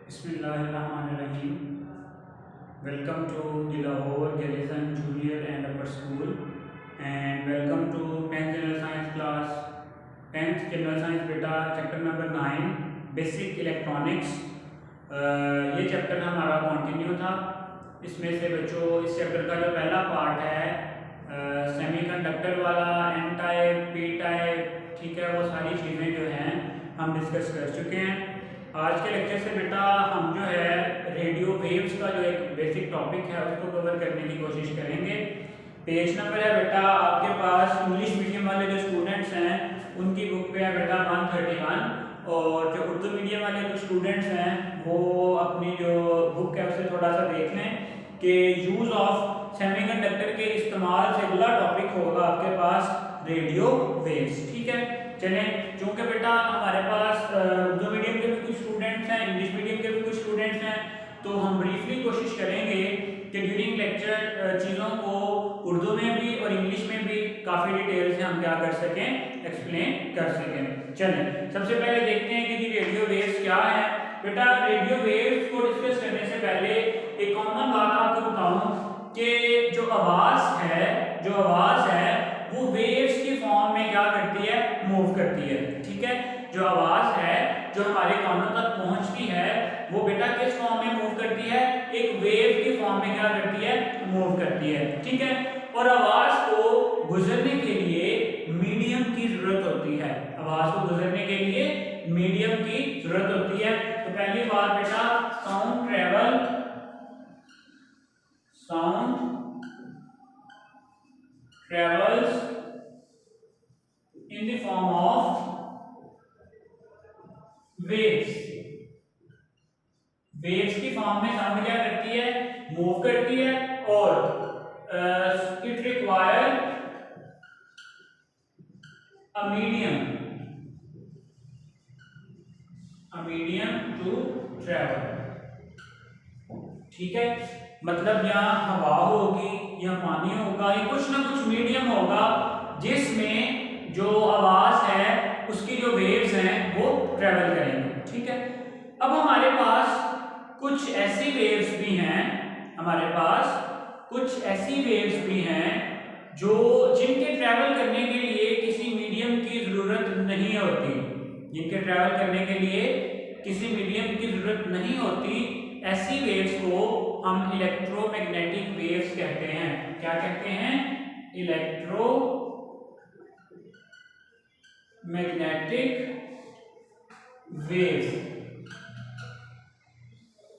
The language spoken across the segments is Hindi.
Bismillahirrahmanirrahim. Welcome to the Lahore Garrison Junior and Upper School and welcome to 10th General Science class. 10th General Science बेटा चैप्टर नंबर 9 बेसिक इलेक्ट्रॉनिक्स। ये चैप्टर हमारा कंटिन्यू था। इसमें से बच्चों इस चैप्टर का जो पहला पार्ट है सेमीकंडक्टर वाला, एन टाइप, पी टाइप, ठीक है, वो सारी चीज़ें जो हैं हम डिस्कस कर चुके हैं। आज के लेक्चर से बेटा हम जो है रेडियो वेव्स का जो एक बेसिक टॉपिक है उसको कवर करने की कोशिश करेंगे। पेज नंबर है बेटा आपके पास इंग्लिश मीडियम वाले जो स्टूडेंट्स हैं उनकी बुक पे है बेटा 131, और जो उर्दू मीडियम वाले जो स्टूडेंट्स हैं वो अपनी जो बुक है उसे थोड़ा सा देख लें कि यूज़ ऑफ सेमीकंडक्टर के इस्तेमाल से अगला टॉपिक होगा आपके पास रेडियो वेव्स। ठीक है, चलें, चूँकि बेटा हमारे पास उर्दू मीडियम के भी कुछ स्टूडेंट्स हैं, इंग्लिश मीडियम के भी कुछ स्टूडेंट्स हैं, तो हम ब्रीफली कोशिश करेंगे कि ड्यूरिंग लेक्चर चीज़ों को उर्दू में भी और इंग्लिश में भी काफ़ी डिटेल से हम क्या कर सकें, एक्सप्लेन कर सकें। चलें, सबसे पहले देखते हैं कि रेडियो वेव्स क्या है। बेटा रेडियो वेव्स को डिस्कस करने से पहले एक कॉमन बात आपको बताऊं कि जो आवाज़ है वो वेव्स की फॉर्म में क्या करती है, मूव करती है। ठीक है, जो आवाज़ है जो हमारे कानों तक पहुंचती है वो बेटा किस फॉर्म में मूव करती है, एक वेव की फॉर्म में क्या करती है, मूव करती है। ठीक है, और आवाज़ को गुजरने के लिए मीडियम की जरूरत होती है। आवाज़ को गुजरने के लिए मीडियम की जरूरत होती है। तो पहली बात बेटा sound travels in the form of waves की फॉर्म में साउंड क्या करती है, मूव करती है, और it require a medium to travel. ठीक है, मतलब यहाँ हवा होगी या पानी होगा या कुछ ना कुछ मीडियम होगा जिसमें जो आवाज है उसकी जो वेव्स हैं वो ट्रेवल करेंगे। ठीक है, अब हमारे पास कुछ ऐसी वेव्स भी हैं जो जिनके ट्रेवल करने के लिए किसी मीडियम की जरूरत नहीं होती, ऐसी वेव्स को हम इलेक्ट्रोमैग्नेटिक वेव्स कहते हैं। क्या कहते हैं, इलेक्ट्रोमैग्नेटिक वेव्स।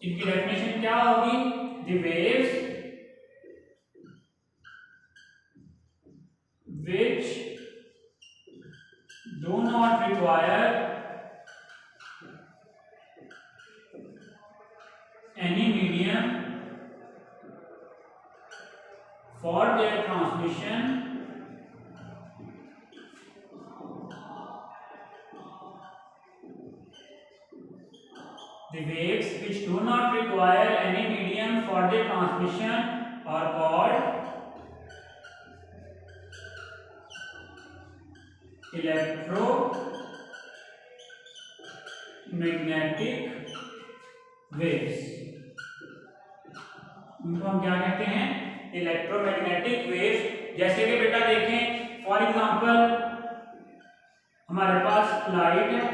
इनकी डेफिनेशन क्या होगी, the waves which do not require any medium for their transmission are called electromagnetic waves. इनको हम क्या कहते हैं, इलेक्ट्रोमैग्नेटिक वेव्स। जैसे कि बेटा देखें फॉर एग्जांपल हमारे पास लाइट है,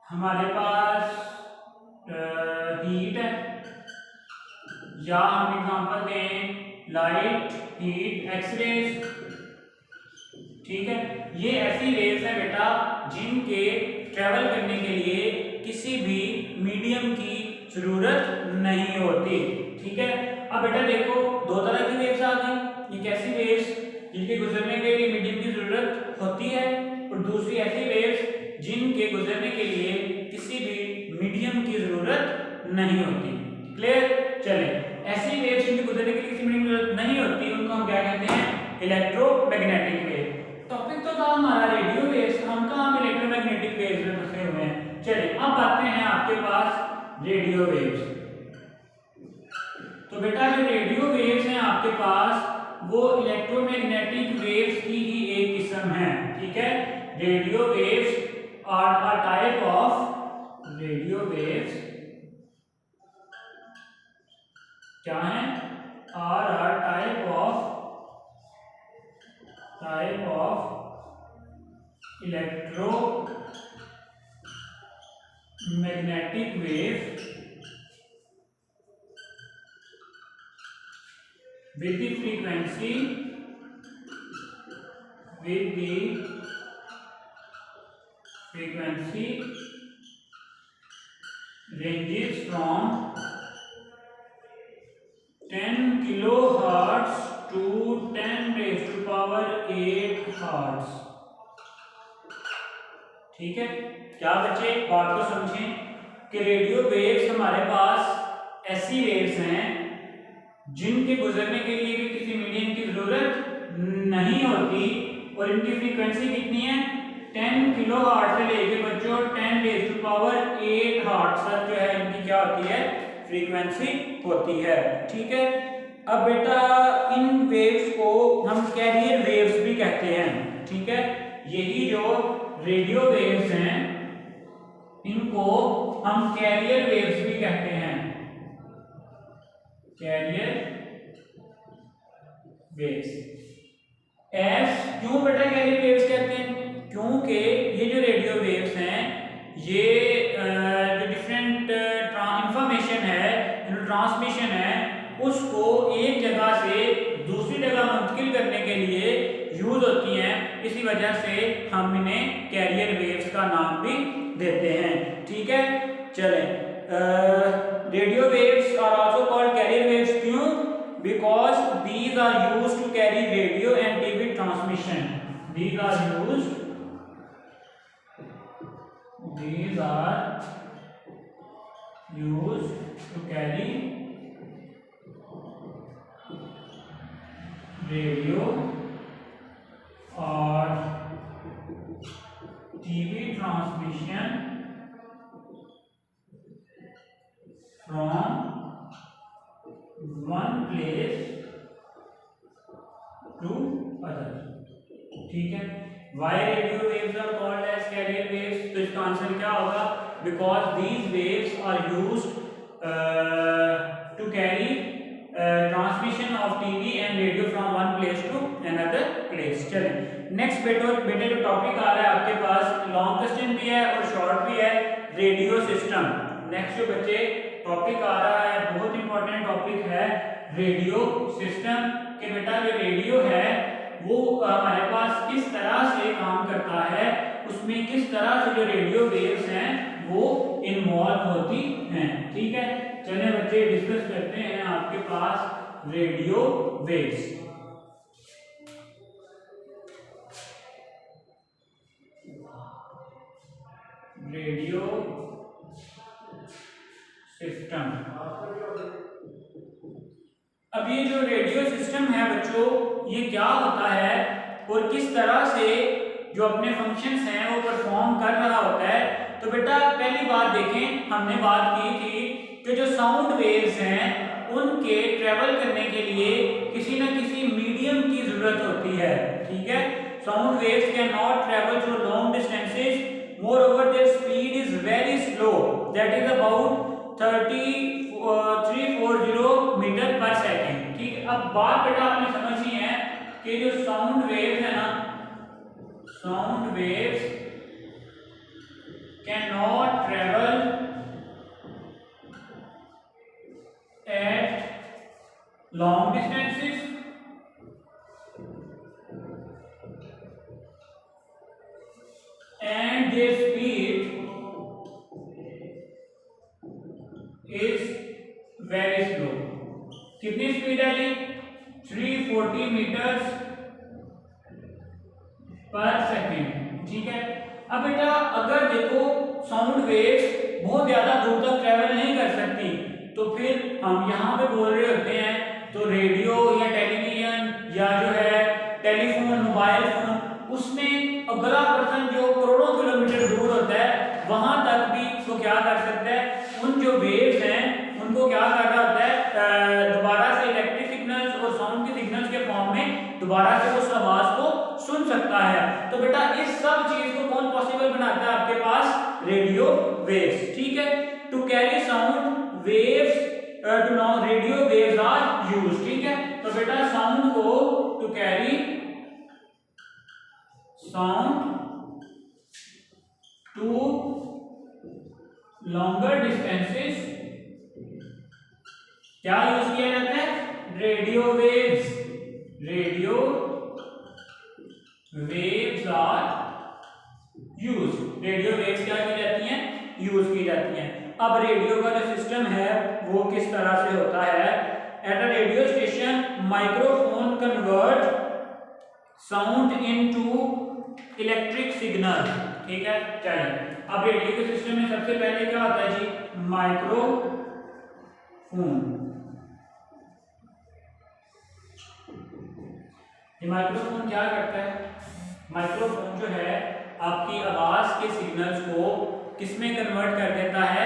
हमारे पास हीट है, या हम एग्जांपल दें लाइट, हीट, एक्सरेज। ठीक है, ये ऐसी वेव्स हैं बेटा जिनके ट्रेवल करने के लिए किसी भी मीडियम की जरूरत नहीं होती। ठीक है, अब बेटा देखो दो तरह की वेव्स आ गई। एक ऐसी वेव्स जिनके गुजरने के लिए मीडियम की जरूरत होती है, और दूसरी ऐसी वेव्स जिनके गुजरने के लिए किसी भी मीडियम की जरूरत नहीं होती। क्लियर, चले, ऐसी वेव्स जिनके गुजरने के लिए किसी मीडियम की जरूरत नहीं होती उनको हम क्या कहते हैं, इलेक्ट्रोमैग्नेटिक वेव। टॉपिक तो था हमारा रेडियो वेव्स, हम कहाँ इलेक्ट्रोमैग्नेटिक वेव्स में फंसे हुए हैं। चलिए अब आते हैं आपके पास रेडियो वेव्स। तो बेटा जो रेडियो वेव्स हैं आपके पास वो इलेक्ट्रोमैग्नेटिक वेव्स की ही एक किस्म है। ठीक है, radio waves are a type of radio waves क्या है? Are type of electromagnetic wave with the frequency ranges from 10 kilohertz to 10 raised to power 8 hertz। ठीक है, क्या बच्चे बात को समझें कि रेडियो वेव्स हमारे पास ऐसी वेव्स हैं जिनके गुजरने के लिए भी किसी मीडियम की जरूरत नहीं होती और इनकी फ्रीक्वेंसी कितनी है? 10 किलोहर्ट्ज से लेके बच्चों 10 रेज़ टू पावर 8 हर्ट्ज तक जो है इनकी क्या होती है? फ्रीक्वेंसी होती है। ठीक है, अब बेटा इन वेव्स को हम कैरियर वेव्स भी कहते हैं। ठीक है, यही जो रेडियो वेव्स हैं इनको हम कैरियर वेव्स भी कहते हैं। कैरियर वेव्स क्यों बेटा कैरियर वेव्स कहते हैं? क्योंकि ये जो रेडियो वेव्स हैं ये जो डिफरेंट इंफॉर्मेशन है, ट्रांसमिशन है, उसको एक जगह से दूसरी जगह मुंतकिल करने के लिए यूज होती हैं। इसी वजह से हम इन्हें कैरियर वेव्स का नाम भी देते हैं। ठीक है, चलें, radio waves are also called carrier waves. क्यों? Because these are used to carry radio and TV transmission. These are used to carry radio or TV transmission from one place to other। ठीक है, why radio waves are called as carrier waves? तो इसका आंसर क्या होगा? Because these waves are used to carry transmission of TV and radio from one place to another place। चलें, नेक्स्ट बेटे जो टॉपिक आ रहा है आपके पास, लॉन्ग क्वेश्चन भी है और शॉर्ट भी है, रेडियो सिस्टम। नेक्स्ट जो बच्चे टॉपिक आ रहा है बहुत इंपॉर्टेंट टॉपिक है रेडियो सिस्टम। कि बेटा जो रेडियो है वो हमारे पास किस तरह से काम करता है, उसमें किस तरह से जो रेडियो वेव्स हैं वो इन्वॉल्व होती हैं। ठीक है, चलिए बच्चे डिस्कस करते हैं आपके पास रेडियो वेव्स। Radio system. अब ये जो रेडियो सिस्टम है बच्चों ये क्या होता है और किस तरह से जो अपने फंक्शंस हैं वो परफॉर्म कर रहा होता है। तो बेटा पहली बात देखें, हमने बात की थी कि जो साउंड वेव्स हैं उनके ट्रेवल करने के लिए किसी न किसी मीडियम की जरूरत होती है। ठीक है, sound waves can not travel through long distances, moreover their speed is very slow, that is about 340 metre per second. ठीक है, अब बात बेटा आपने समझनी है कि जो साउंड वेव्स है ना, sound waves can not travel eight long distances and there speed is very slow. कितनी स्पीड है जी? 340 मीटर्स पर सेकेंड। ठीक है, अब बेटा अगर देखो साउंड वेव्स बहुत ज्यादा दूर तक ट्रेवल नहीं कर सकती तो फिर हम यहाँ पे बोल रहे होते हैं तो रेडियो या टेलीविजन या जो है टेलीफोन, मोबाइल फोन, उसमें अगला पर्सन जो करोड़ों किलोमीटर दूर होता है वहां तक भी तो क्या कर सकता है, उन जो वेव्स हैं उनको क्या कर रहा होता है, दोबारा से इलेक्ट्रिक सिग्नल्स और साउंड के सिग्नल्स के फॉर्म में दोबारा से उस आवाज को सुन सकता है। तो बेटा इस सब चीज को कौन पॉसिबल बनाता है आपके पास? रेडियो वेव्स, ठीक है। To carry sound waves, to now radio waves are used, ठीक है। तो बेटा साउंड को to carry sound to longer distances क्या यूज किया जाता है? Radio waves, radio waves are use, radio waves क्या की जाती हैं? यूज की जाती हैं। अब रेडियो का जो सिस्टम है वो किस तरह से होता है? At a radio station microphone convert sound into electric signal, ठीक है। चलिए अब रेडियो के सिस्टम में सबसे पहले क्या होता है जी? माइक्रोफोन। ये माइक्रोफोन क्या करता है? माइक्रोफोन जो है आपकी आवाज के सिग्नल्स को किसमें कन्वर्ट कर देता है?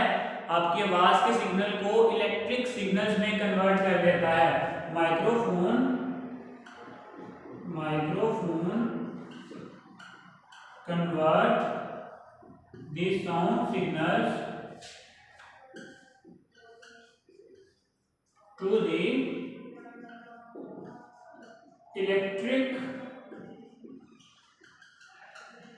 आपकी आवाज के सिग्नल को इलेक्ट्रिक सिग्नल्स में कन्वर्ट कर देता है। Microphone convert the sound signals to the electric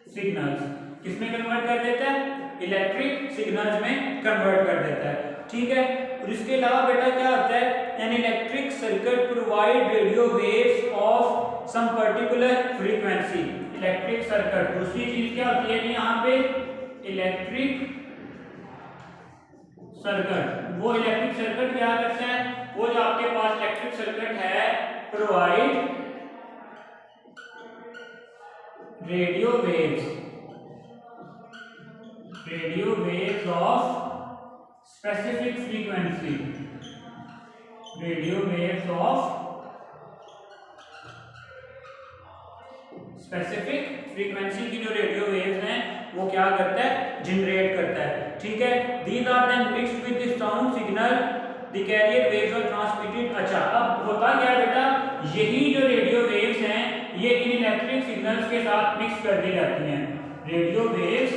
signals. किसमें कन्वर्ट कर देता है? इलेक्ट्रिक सिग्नल्स में कन्वर्ट कर देता है, ठीक है। और इसके अलावा बेटा क्या होता है? An electric circuit provide radio waves of some particular frequency. Electric circuit, दूसरी चीज क्या होती है यहाँ पे? Electric circuit. वो इलेक्ट्रिक सर्किट क्या करता है? वो जो आपके पास इलेक्ट्रिक सर्किट है provide radio waves of specific frequency, radio waves of specific frequency की जो रेडियो वेव्स हैं वो क्या करता है? जनरेट करता है, ठीक है। These are then mixed with the sound signal, the carrier waves are transmitted. अच्छा, अब होता क्या बेटा? यही जो रेडियो वेव्स हैं ये इन इलेक्ट्रिक सिग्नल्स के साथ मिक्स कर दी जाती हैं। Radio waves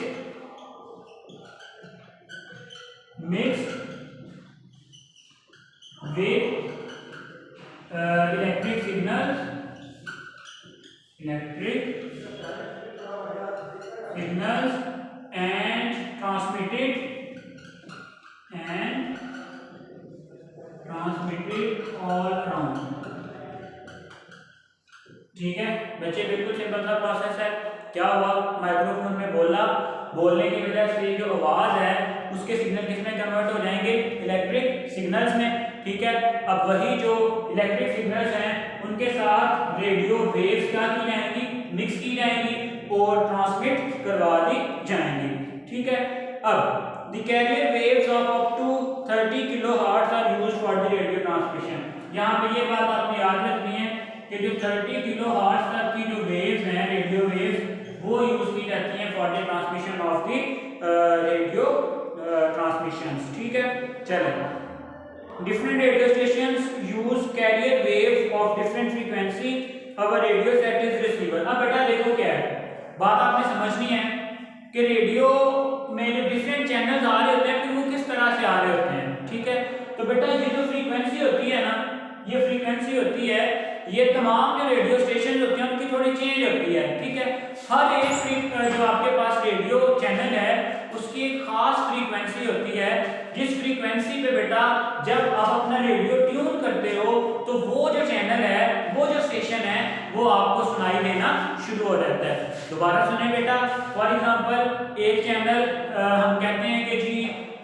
mixed with electric signals and transmitted all around, ठीक है बच्चे। बिल्कुल सिंपल सा प्रोसेस है। क्या हुआ? माइक्रोफोन में बोला, बोलने की वजह से जो आवाज है उसके सिग्नल किसमें कन्वर्ट हो जाएंगे? इलेक्ट्रिक सिग्नल्स में, ठीक है। अब वही जो इलेक्ट्रिक सिग्नल्स हैं उनके साथ रेडियो वेव्स क्या की जाएंगी? मिक्स की जाएंगी और ट्रांसमिट करवा दी जाएंगी, ठीक है। अब the carrier waves of up to 30 kilohertz are used for the radio transmission. यहाँ पे ये बात आपने याद रखनी है कि जो 30 किलोहर्ट्ज तक की जो वेव्स हैं, रेडियो वेव्स, वो यूज की जाती हैं for the transmission of the radio transmissions, ठीक है। चलो, different radio stations use carrier waves of different frequency, our radio set is receiver। अब बेटा देखो क्या है, बात आपने समझनी है कि रेडियो में जो डिफरेंट चैनल्स आ रहे होते हैं फिर वो किस तरह से आ रहे होते हैं, ठीक है। तो बेटा ये जो फ्रीक्वेंसी होती है ना, ये फ्रीक्वेंसी होती है, ये तमाम जो रेडियो स्टेशन होते हैं उनकी थोड़ी चेंज होती है, ठीक है। हर एक जो आपके पास रेडियो चैनल है उसकी एक खास फ्रीक्वेंसी होती है, जिस फ्रीक्वेंसी पे बेटा जब आप अपना रेडियो ट्यून करते हो तो वो जो चैनल है, वो जो स्टेशन है, वो आपको सुनाई देना शुरू हो जाता है। दोबारा सुने बेटा, फॉर एग्जांपल एक चैनल हम कहते हैं कि जी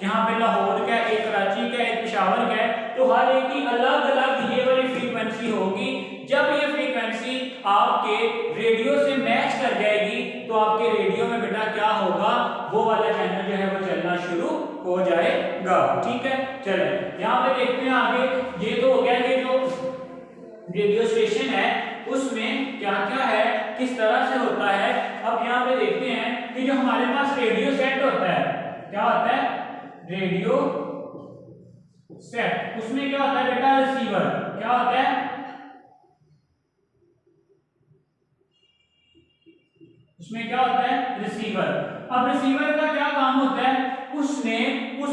जहाँ पे लाहौर का, एक कराची का, एक पेशावर का है, तो हर एक की अलग अलग ये वाली फ्रीक्वेंसी होगी। जब ये फ्रीक्वेंसी आपके रेडियो से मैच कर जाएगी तो आपके रेडियो में बेटा क्या होगा? वो वाला चैनल जो है वो चलना शुरू हो जाएगा, ठीक है। चलो यहाँ पे देखते हैं आगे। ये तो हो गया कि जो रेडियो स्टेशन है उसमें क्या क्या है, किस तरह से होता है। अब यहाँ पे देखते हैं कि जो हमारे पास रेडियो सेट होता है, क्या होता है? Radio set. उसमें क्या होता है बेटा? रिसीवर। क्या होता है? उसमें क्या होता है? रिसीवर। अब रिसीवर का क्या काम होता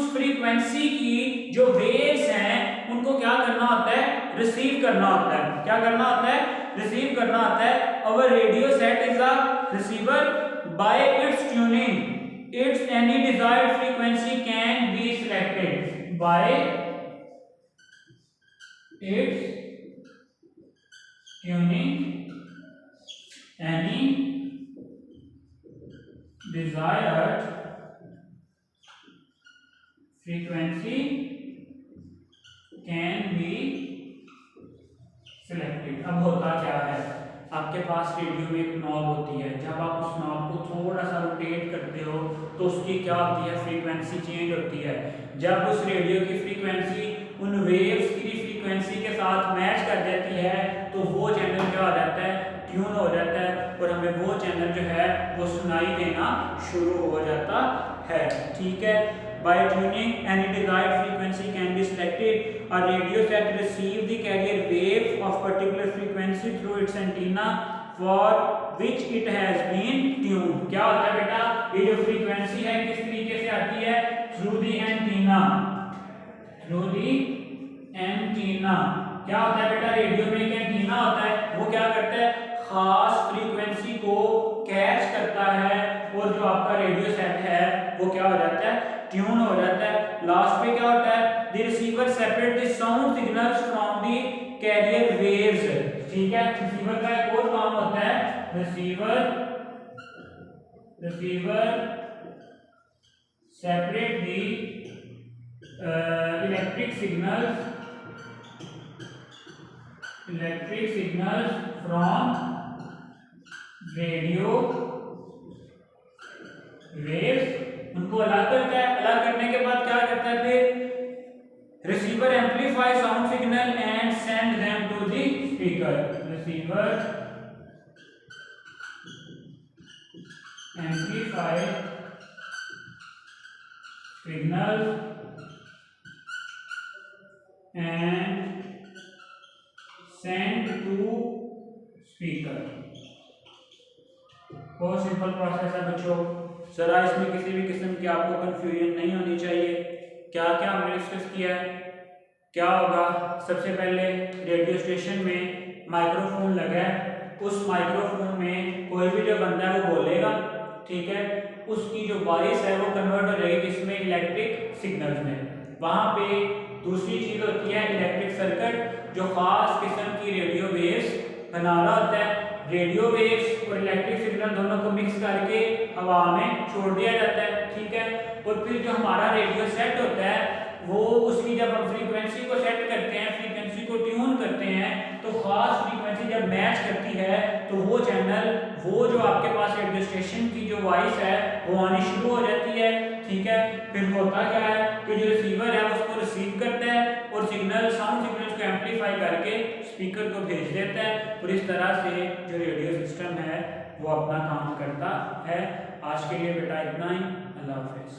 उस फ्रीक्वेंसी की जो वेव्स हैं उनको क्या करना होता है, रिसीव करना होता है। क्या करना होता है, रिसीव करना होता है। Our radio set is a receiver, by its tuning its any desired frequency can be selected, by its tuning any desired frequency can be selected। अब होता क्या है, आपके पास रेडियो में एक नॉब होती है, जब आप उस नॉब को थोड़ा सा रोटेट करते हो तो उसकी क्या होती है, फ्रीक्वेंसी चेंज होती है। जब उस रेडियो की फ्रीक्वेंसी उन वेव्स की फ्रीक्वेंसी के साथ मैच कर जाती है तो वो चैनल क्या हो जाता है, ट्यून हो जाता है और हमें वो चैनल जो है वो सुनाई देना शुरू हो जाता है। ठीक है, by tuning any desired frequency can be selected. A radio set receive the carrier wave of particular frequency through its antenna for which it has been tune. क्या होता है बेटा, ये जो फ्रीक्वेंसी है किस तरीके से आती है, through the antenna, through the antenna. क्या होता है बेटा, रेडियो में एक एंटीना होता है, वो क्या करता है, खास फ्रीक्वेंसी को कैच करता है और जो आपका रेडियो सेट है वो क्या हो जाता है, ट्यून हो जाता है। लास्ट में क्या होता है, the receiver separate the sound signals from the carrier waves. ठीक है, रिसीवर का एक और काम होता है, receiver separate the electric signals from radio waves. उनको अलग करता है, अलग करने के बाद क्या करता है, फिर receiver amplify sound signal and send them to the speaker. Receiver amplify signal and send to speaker. बहुत सिंपल प्रोसेस है बच्चों, जरा इसमें किसी भी किस्म की आपको कंफ्यूजन नहीं होनी चाहिए। क्या क्या हमने डिस्कस किया है, क्या होगा, सबसे पहले रेडियो स्टेशन में माइक्रोफोन लगा है, उस माइक्रोफोन में कोई भी जो बंदा है वो बोलेगा, ठीक है, उसकी जो वॉइस है वो कन्वर्ट हो जाएगी किसमें, इलेक्ट्रिक सिग्नल्स में। वहाँ पे दूसरी चीज़ होती है इलेक्ट्रिक सर्किट, जो खास किस्म की रेडियो वेव्स बना रहा होता है। रेडियो वेव्स और इलेक्ट्रिक सिग्नल दोनों को मिक्स करके हवा में छोड़ दिया जाता है। ठीक है, और फिर जो हमारा रेडियो सेट होता है वो उसकी जब हम फ्रीक्वेंसी को सेट करते हैं, फ्रीक्वेंसी को ट्यून करते हैं, तो खास फ्रीक्वेंसी जब मैच करती है तो वो चैनल, वो जो आपके पास रेडियो स्टेशन की जो वॉइस है वो आनी शुरू हो जाती है। ठीक है, फिर होता क्या है कि जो रिसीवर है उसको रिसीव करता है और सिग्नल, साउंड सिग्नल्स को एम्पलीफाई करके स्पीकर को भेज देता है और इस तरह से जो रेडियो सिस्टम है वो अपना काम करता है। आज के लिए बेटा इतना ही, अल्लाह हाफिज़।